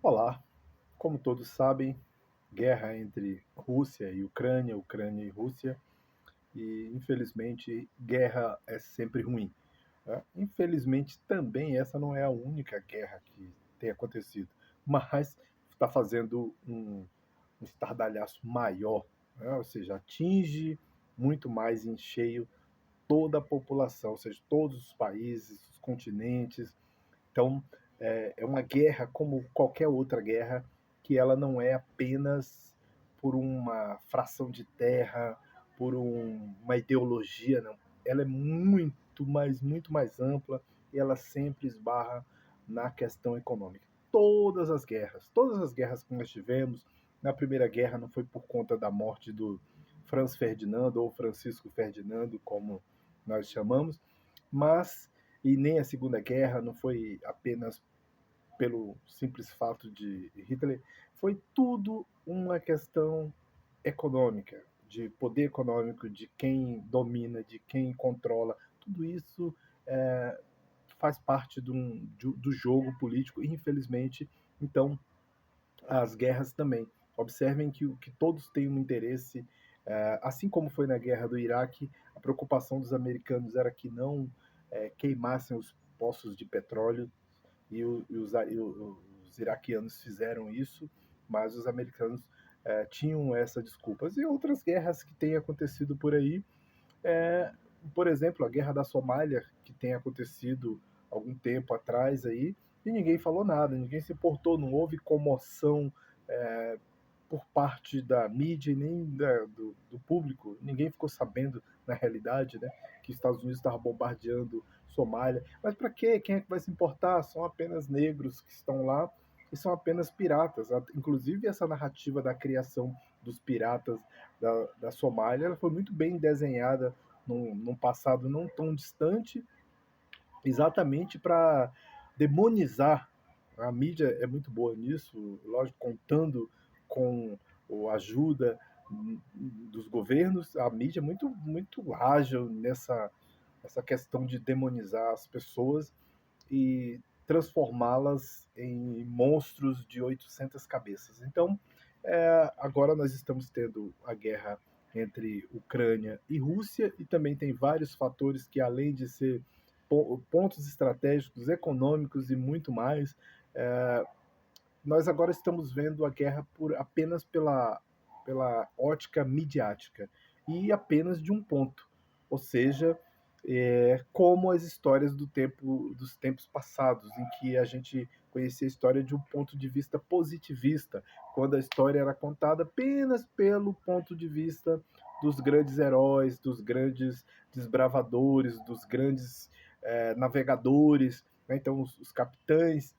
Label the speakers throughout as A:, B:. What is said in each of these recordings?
A: Olá, como todos sabem, guerra entre Rússia e Ucrânia, Ucrânia e Rússia, e infelizmente guerra é sempre ruim, né? Infelizmente também essa não é a única guerra que tem acontecido, mas está fazendo um estardalhaço maior, né? Ou seja, atinge muito mais em cheio toda a população, ou seja, todos os países, os continentes. Então, é uma guerra como qualquer outra guerra, que ela não é apenas por uma fração de terra, por uma ideologia, não. Ela é muito mais ampla e ela sempre esbarra na questão econômica. Todas as guerras que nós tivemos, na Primeira Guerra não foi por conta da morte do Franz Ferdinando ou Francisco Ferdinando, como nós chamamos, mas e nem a Segunda Guerra não foi apenas pelo simples fato de Hitler, foi tudo uma questão econômica, de poder econômico, de quem domina, de quem controla. Tudo isso é, faz parte do jogo político, e infelizmente, então, as guerras também. Observem que todos têm um interesse, assim como foi na guerra do Iraque, a preocupação dos americanos era que não queimassem os poços de petróleo, os iraquianos fizeram isso, mas os americanos tinham essa desculpa. E outras guerras que têm acontecido por aí, é, por exemplo, a guerra da Somália, que tem acontecido algum tempo atrás aí, e ninguém falou nada, ninguém se importou, não houve comoção é, por parte da mídia e nem do público. Ninguém ficou sabendo, na realidade, né, que os Estados Unidos estavam bombardeando Somália. Mas para quê? Quem é que vai se importar? São apenas negros que estão lá e são apenas piratas. Inclusive, essa narrativa da criação dos piratas da Somália, ela foi muito bem desenhada num passado não tão distante, exatamente para demonizar. A mídia é muito boa nisso, lógico, contando com a ajuda dos governos. A mídia é muito ágil nessa questão de demonizar as pessoas e transformá-las em monstros de 800 cabeças. Então, agora nós estamos tendo a guerra entre Ucrânia e Rússia, e também tem vários fatores que, além de ser pontos estratégicos, econômicos e muito mais, é, nós agora estamos vendo a guerra apenas pela ótica midiática e apenas de um ponto, ou seja, como as histórias dos tempos passados, em que a gente conhecia a história de um ponto de vista positivista, quando a história era contada apenas pelo ponto de vista dos grandes heróis, dos grandes desbravadores, dos grandes navegadores, né? Então os capitães,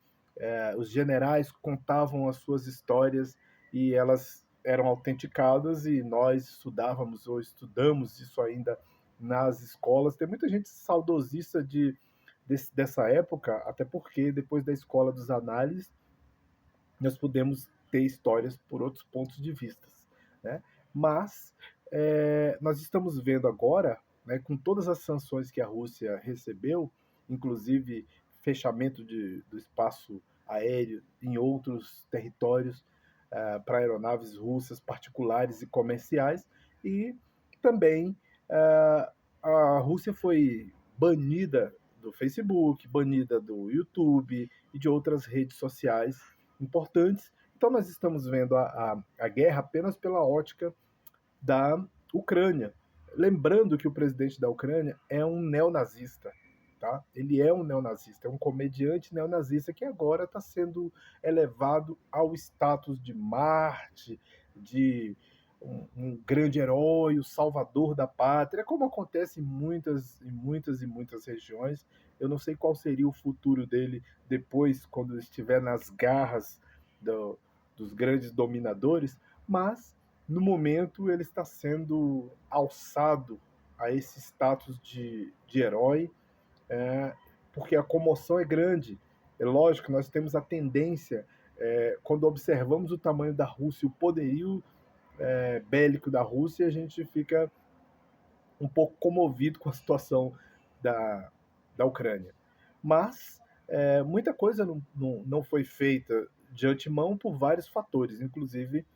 A: os generais contavam as suas histórias e elas eram autenticadas, e nós estudávamos ou estudamos isso ainda nas escolas. Tem muita gente saudosista dessa época, até porque depois da escola dos análises nós podemos ter histórias por outros pontos de vista, né? Mas nós estamos vendo agora, né, com todas as sanções que a Rússia recebeu, inclusive fechamento do espaço aéreo em outros territórios para aeronaves russas particulares e comerciais, e também a Rússia foi banida do Facebook, banida do YouTube e de outras redes sociais importantes. Então, nós estamos vendo a guerra apenas pela ótica da Ucrânia. Lembrando que o presidente da Ucrânia é um neonazista. Tá? Ele é um neonazista, é um comediante neonazista que agora está sendo elevado ao status de Marte, de um grande herói, o salvador da pátria, como acontece em muitas regiões. Eu não sei qual seria o futuro dele depois, quando estiver nas garras do, dos grandes dominadores, mas no momento ele está sendo alçado a esse status de herói, é, porque a comoção é grande. É lógico que nós temos a tendência, quando observamos o tamanho da Rússia, o poderio bélico da Rússia, a gente fica um pouco comovido com a situação da Ucrânia. Mas muita coisa não foi feita de antemão por vários fatores, inclusive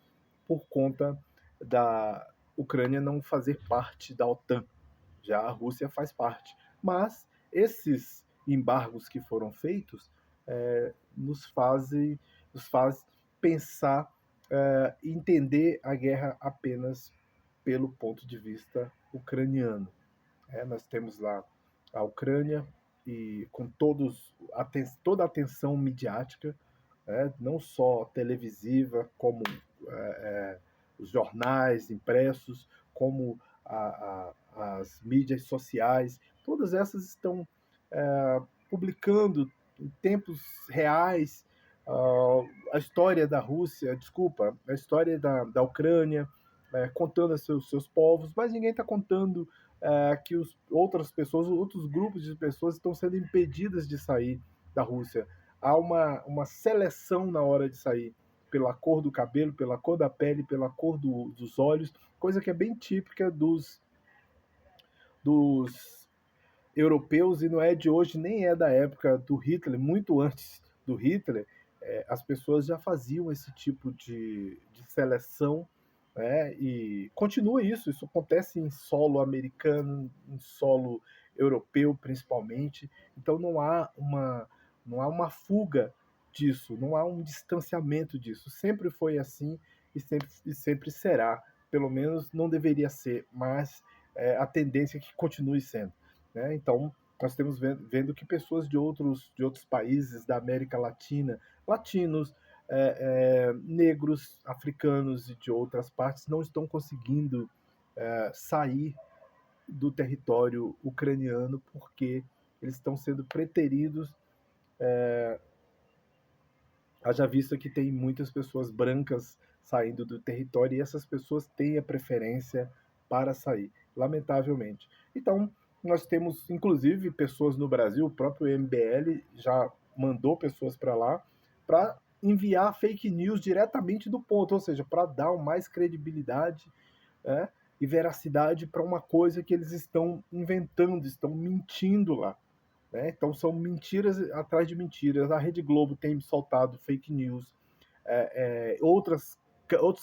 A: por conta da Ucrânia não fazer parte da OTAN. Já a Rússia faz parte. Mas esses embargos que foram feitos nos faz pensar, entender a guerra apenas pelo ponto de vista ucraniano. Nós temos lá a Ucrânia e com toda a atenção midiática, não só televisiva, como os jornais impressos, como as mídias sociais, todas essas estão publicando em tempos reais a história da Rússia, desculpa, a história da Ucrânia, contando a seus povos, mas ninguém está contando que outras pessoas, outros grupos de pessoas estão sendo impedidas de sair da Rússia. Há uma seleção na hora de sair, pela cor do cabelo, pela cor da pele, pela cor dos olhos, coisa que é bem típica dos europeus e não é de hoje, nem é da época do Hitler, muito antes do Hitler, as pessoas já faziam esse tipo de seleção, e continua isso acontece em solo americano, em solo europeu principalmente, então não há uma fuga disso, não há um distanciamento disso, sempre foi assim e sempre será, pelo menos não deveria ser, mas a tendência é que continue sendo. Então, nós temos vendo que pessoas de outros países da América Latina, latinos, negros, africanos e de outras partes não estão conseguindo sair do território ucraniano porque eles estão sendo preteridos, haja vista que tem muitas pessoas brancas saindo do território e essas pessoas têm a preferência para sair, lamentavelmente. Então, nós temos, inclusive, pessoas no Brasil, o próprio MBL já mandou pessoas para lá para enviar fake news diretamente do ponto, ou seja, para dar mais credibilidade, e veracidade para uma coisa que eles estão inventando, estão mentindo lá. Então são mentiras atrás de mentiras. A Rede Globo tem soltado fake news, outros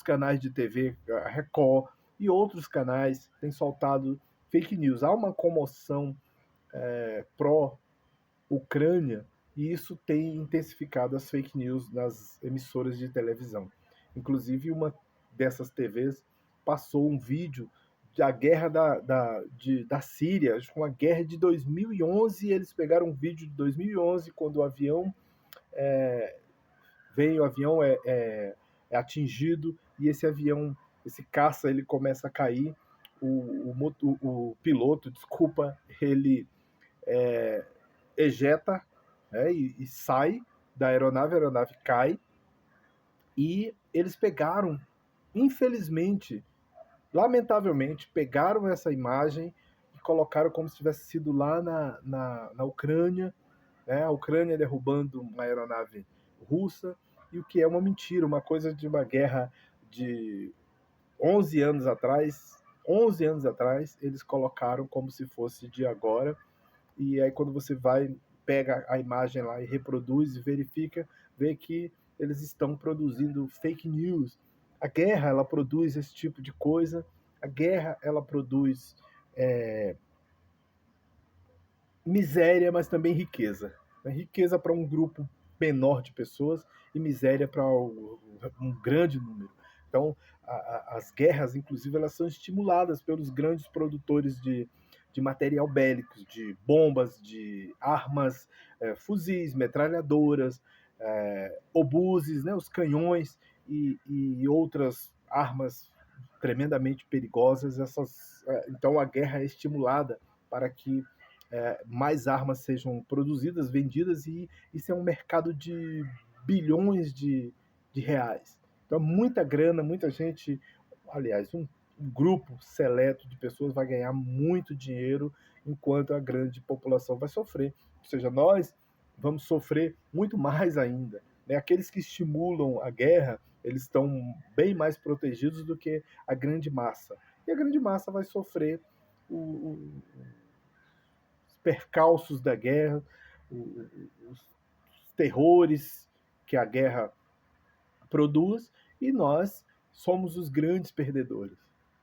A: canais de TV, a Record e outros canais têm soltado fake news. Há uma comoção pró-Ucrânia e isso tem intensificado as fake news nas emissoras de televisão. Inclusive, uma dessas TVs passou um vídeo da guerra da Síria, uma guerra de 2011, e eles pegaram um vídeo de 2011, quando o avião o avião é atingido, e esse caça, ele começa a cair, o piloto, desculpa, ele ejeta, e sai da aeronave, a aeronave cai, e eles pegaram, infelizmente, lamentavelmente, pegaram essa imagem e colocaram como se tivesse sido lá na Ucrânia, a Ucrânia derrubando uma aeronave russa, e o que é uma mentira, uma coisa de uma guerra de 11 anos atrás. 11 anos atrás, eles colocaram como se fosse de agora, e aí quando você vai, pega a imagem lá e reproduz e verifica, vê que eles estão produzindo fake news. A guerra, ela produz esse tipo de coisa, a guerra, ela produz miséria, mas também riqueza. Riqueza para um grupo menor de pessoas e miséria para um grande número. Então, as guerras, inclusive, elas são estimuladas pelos grandes produtores de material bélico, de bombas, de armas, fuzis, metralhadoras, obuses, os canhões e outras armas tremendamente perigosas. Então, a guerra é estimulada para que mais armas sejam produzidas, vendidas, e isso é um mercado de bilhões de reais. Então, muita grana, muita gente, aliás, um grupo seleto de pessoas vai ganhar muito dinheiro, enquanto a grande população vai sofrer. Ou seja, nós vamos sofrer muito mais ainda. Aqueles que estimulam a guerra, eles estão bem mais protegidos do que a grande massa. E a grande massa vai sofrer os percalços da guerra, os terrores que a guerra produz, e nós somos os grandes perdedores,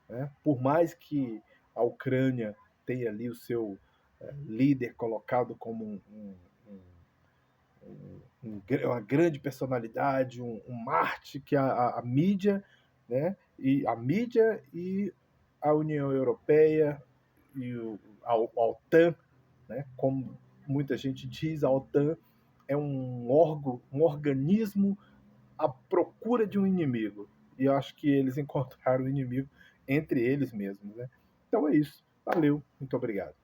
A: né? Por mais que a Ucrânia tenha ali o seu líder colocado como uma grande personalidade, um Marte que a mídia, né? E a mídia e a União Europeia e a OTAN, né? Como muita gente diz, a OTAN é um organismo à procura de um inimigo. E eu acho que eles encontraram o inimigo entre eles mesmos, né? Então é isso. Valeu, muito obrigado.